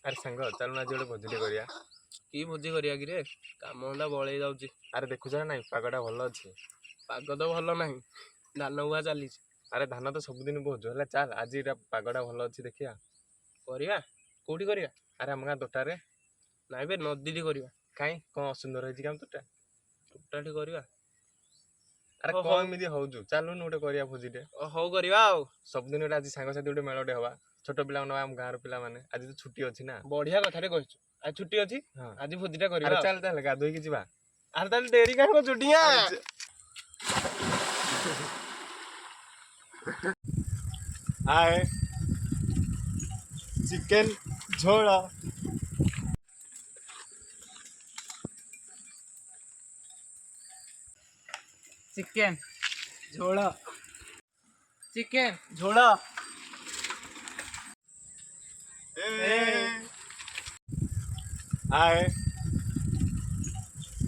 ଆରେ ସାଙ୍ଗ ଚାଲୁନ ଆଜି ଗୋଟେ ଭୋଜିଟେ କରିବା। କି ଭୋଜି କରିବା କି ରେ? କାମ ଧନ୍ଦା ବଳେଇ ଯାଉଛି। ଆରେ ଦେଖୁଛ ନା ନାଇଁ ପାଗଟା ଭଲ ଅଛି। ପାଗ ତ ଭଲ ନାହିଁ, ଧାନ ବୁହା ଚାଲିଛି। ଆରେ ଧାନ ତ ସବୁଦିନ ବୋହୁଛୁ ହେଲେ ଚାଲ ଆଜି ଏଇଟା ପାଗଟା ଭଲ ଅଛି ଦେଖିବା। କରିବା? କୋଉଠି କରିବା? ଆରେ ଆମ ଗାଁ ତୋଟାରେ। ନାଇଁ ବେ ନଦୀଠି କରିବା। କାଇଁ କଣ ଅସୁନ୍ଦର ହେଇଛି କି ଆମ ତୋଟା? ତୋଟାଠି କରିବା। ଆରେ ହଉ କଣ ହଉ ଏମିତି ହଉଛୁ ଚାଲୁନୁ ଗୋଟେ କରିବା ଭୋଜିଟେ। ହଉ କରିବା ଆଉ। ସବୁଦିନ ଗୋଟେ ଆଜି ସାଙ୍ଗସାଥି ଗୋଟେ ମେଳଟେ ହବା। ଛୋଟ ପିଲାଙ୍କୁ ନବା ଆମ ଗାଁର ପିଲାମାନେ। ଆଜି ତ ଛୁଟି ଅଛି ନା। ବଢିଆ କଥାଟେ କହିଛୁ। ଆଜି ଛୁଟି ଅଛି, ହଁ ଆଜି ଭୋଜିଟା କରିବା। ଆରେ ଚାଲ ଚାଲ ଗାଧୋଇକି ଯିବା। ଆରେ ତାହେଲେ ଡେରି କାହିଁ କରୁଛୁ ଡିଆଁ? ଆଏ ଚିକେନ ଝୋଳ। ଚିକେନ ଝୋଳ, ଚିକେନ ଝୋଳ। ଆଏ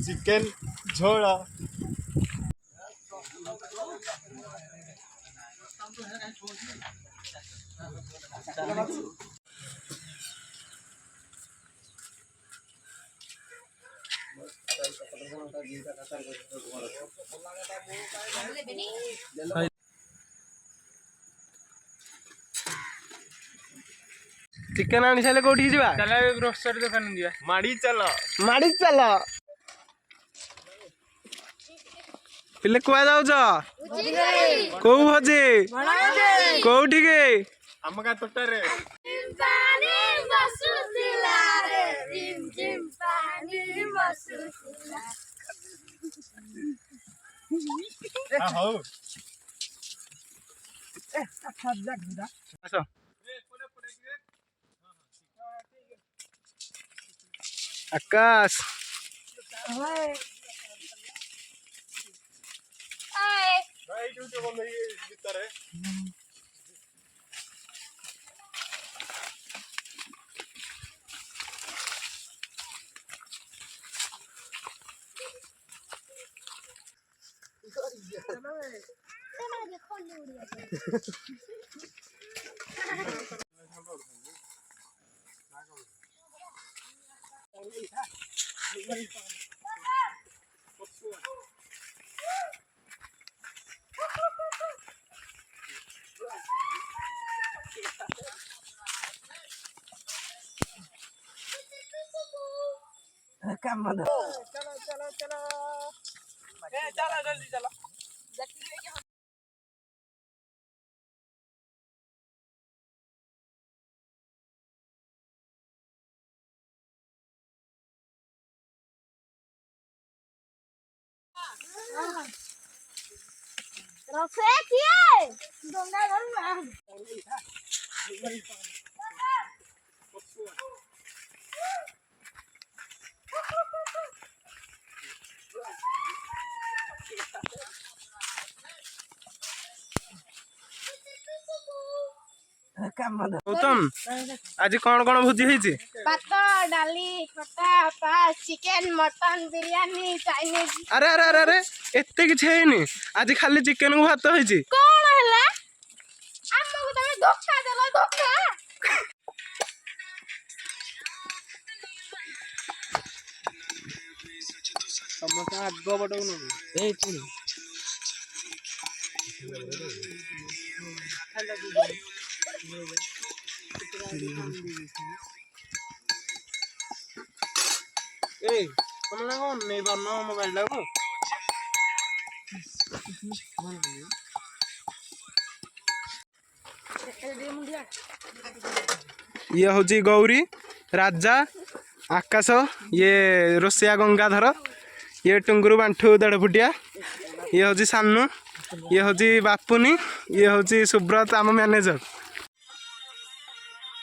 ଚିକେନ ଝୋଳ। ଚିକେନ ଆଣି ସାରିଲେ କୋଉଠିକି ଯିବା? ଚାଲ ଗ୍ରୋସରୀ ଦୋକାନ ଯିବା। ମାଡି ଚାଲ। ମାଡି ଚାଲ। ପିଲେ କୁଆ ଯାଉଛ? କୋଉ ଭୋଜି? କୋଉଠିକି? ଆମ ଗାଁ ତୋଟାରେ। ହଉ ଆସ। ଆକାଶ ଭିତରେ ରୋଷେଇ କିଏ? ଡଙ୍ଗା ଧରୁନା। ଗୌତମ, ଆଜି କଣ କଣ ଭୋଜି ହେଇଛି? ଭାତ, ଡାଲି, ଖଟା, pass, chicken, mutton, biryani, Chinese. ଆରେ ଆରେ ଆରେ ଆରେ ଏତେ କିଛି ହେଇନି। ଆଜି ଖାଲି ଚିକେନ କୁ ଭାତ ହେଇଛି। କଣ ହେଲା? ଆମକୁ ତମେ ଧୋକା ଦେଲ, ଧୋକା। ସମସ୍ତେ ଆଗ ପଟକୁ ନବୁ। ଏଇ ତମେ ନା କଣ ନେଇ ପାରୁନ ମୋବାଇଲ ଟାକୁ? ଇଏ ହଉଛି ଗୌରୀ, ରାଜା, ଆକାଶ, ଇଏ ରୋଷିଆ ଗଙ୍ଗାଧର, ଇଏ ଟୁଙ୍ଗୁରୁ ବାଣ୍ଠୁ ଦେଢ଼ ଫୁଟିଆ, ଇଏ ହଉଛି ସାନୁ, ଇଏ ହଉଛି ବାପୁନି, ଇଏ ହଉଛି ସୁବ୍ରତ ଆମ ମ୍ୟାନେଜର।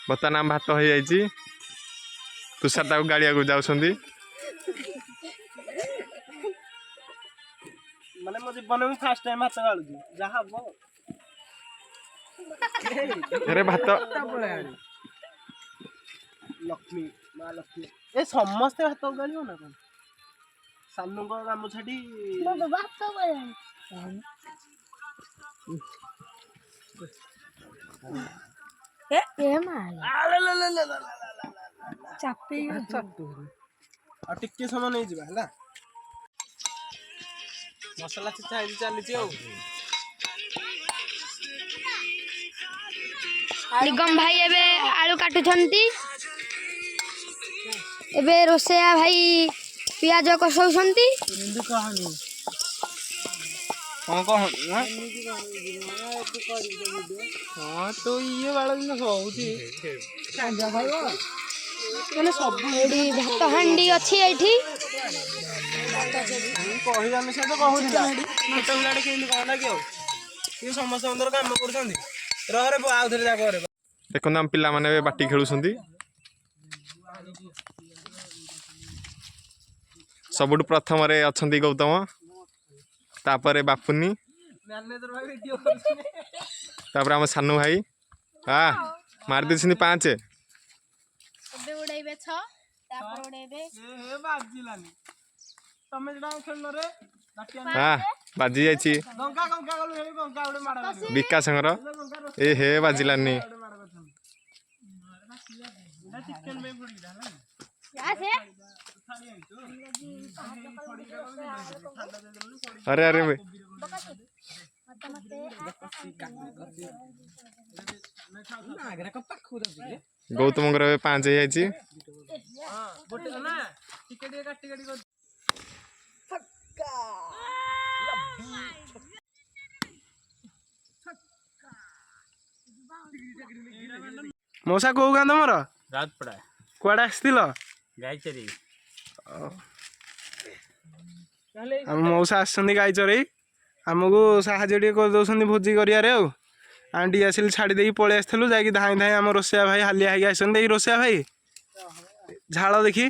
ବର୍ତ୍ତମାନ ଆମ ଭାତ ହେଇଯାଇଛି। ତୁଷାର ତାକୁ ଗାଳିବାକୁ ଯାଉଛନ୍ତି। ମାନେ ମୋ ଜୀବନରେ ମୁଁ ଫାଷ୍ଟ ଟାଇମ ଭାତ ଗାଳୁଛି, ଯାହା ହବ। ଆରେ ଭାତ ଲକ୍ଷ୍ମୀ ମା ଲକ୍ଷ୍ମୀ ଏ ସମସ୍ତେ ଭାତ ଗାଳିବ ନା କଣ? ସାନୁଙ୍କ ଗାମୁଛାଟି ଆଉ ଟିକେ ସମୟ ନେଇଯିବା ହେଲା। ମସଲା ଚିଠା ହେଇକି ଚାଲିଛି ଆଉ। ନିଗମ ଭାଇ ଏବେ ଆଳୁ କାଟୁଛନ୍ତି। ଏବେ ରୋଷେଇଆ ଭାଇ ପିଆଜ କଷାଉଛନ୍ତି। ହଁ ତ ଇଏ ବାଳ ଦିନ ହଉଛି ମାନେ ସବୁ ଏଇଠି ଭାତ ହାଣ୍ଡି ଅଛି ଏଇଠି। କହିବାନି ସେ ତ କହୁଥିଲା ଛୋଟ ପିଲାଟେ କେମିତି କଣ ଲାଗି ଆଉ ସିଏ ସମସ୍ତଙ୍କର କାମ କରୁଛନ୍ତି। ରହରେ ଆଉ ଥରେ ଯାକ ରେ ଦେଖନ୍ତୁ ଆମ ପିଲାମାନେ ଏବେ ବାଟି ଖେଳୁଛନ୍ତି। ସବୁଠୁ ପ୍ରଥମରେ ଅଛନ୍ତି ଗୌତମ, ତାପରେ ବାପୁନି, ତାପରେ ଆମ ସାନୁ ଭାଇ। ମାରି ଦେଇଛନ୍ତି 5। ଏବେ ଉଡେଇବେ 6, ତାପରେ ଉଡେଇବେ ବାଜିଲାନି। ତମେ ଯେଟା ଖେଳିଲ ରେ ବାଜି ଯାଇଛି ବିକାଶଙ୍କର। ଏ ହେ ବାଜିଲାନି। ଆରେ ଆରେ ଗୌତମଙ୍କର ଏବେ 5 ହେଇଯାଇଛି। ମଉସା କୋଉ ଗାଁ ତମର? ରାଜପଡ଼ା କୁଆଡେ ଆସିଥିଲ? ଗାଈଚେରି। ଆମ ମଉସା ଆସିଛନ୍ତି ଗାଈ ଚରେଇ। ଆମକୁ ସାହାଯ୍ୟ ଟିକେ କରିଦେଉଛନ୍ତି ଭୋଜି କରିବାରେ ଆଉ। ଆମେ ଡିଆସିଲ୍ ଛାଡ଼ି ଦେଇକି ପଳେଇ ଆସିଥିଲୁ। ଯାଇକି ଧାଇଁ ଧାଇଁ ଆମ ରୋଷେଇଆ ଭାଇ ହାଲିଆ ହେଇକି ଆସିଛନ୍ତି। ଏଇ ରୋଷେଇଆ ଭାଇ ଝାଳ ଦେଖି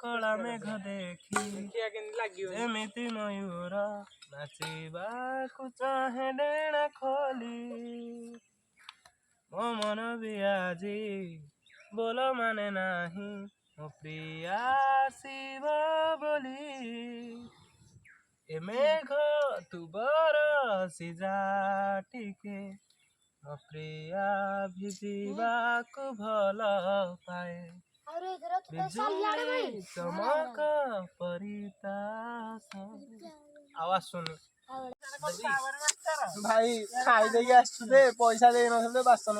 କଳା ମେଘ ଦେଖି ଏମିତି ମୟୂର ନାଚିବାକୁ ଚାହେଁ ଡେଣା ଖୋଲି। ମୋ ମନ ବି ଆଜି ବୋଲ ମାନେ ନାହିଁ, ମୋ ପ୍ରିୟା ଆସିବ ବୋଲି। ଏ ମେଘ ତୁ ବରସି ଯା ଟିକେ, ମୋ ପ୍ରିୟା ଭିଜିବାକୁ ଭଲ ପାଏ। ବିଜୁଳି ଚମକ ପରିତାସ ଆଉ ଆସୁନି ଭାଇ ଖାଇ ଦେଇକି ଆସିଛୁ ଯେ ପଇସା ଦେଇନଥିଲେ ବାସନ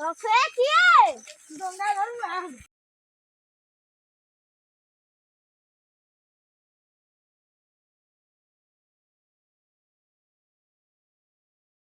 ରୋଷେଇ କିଏ?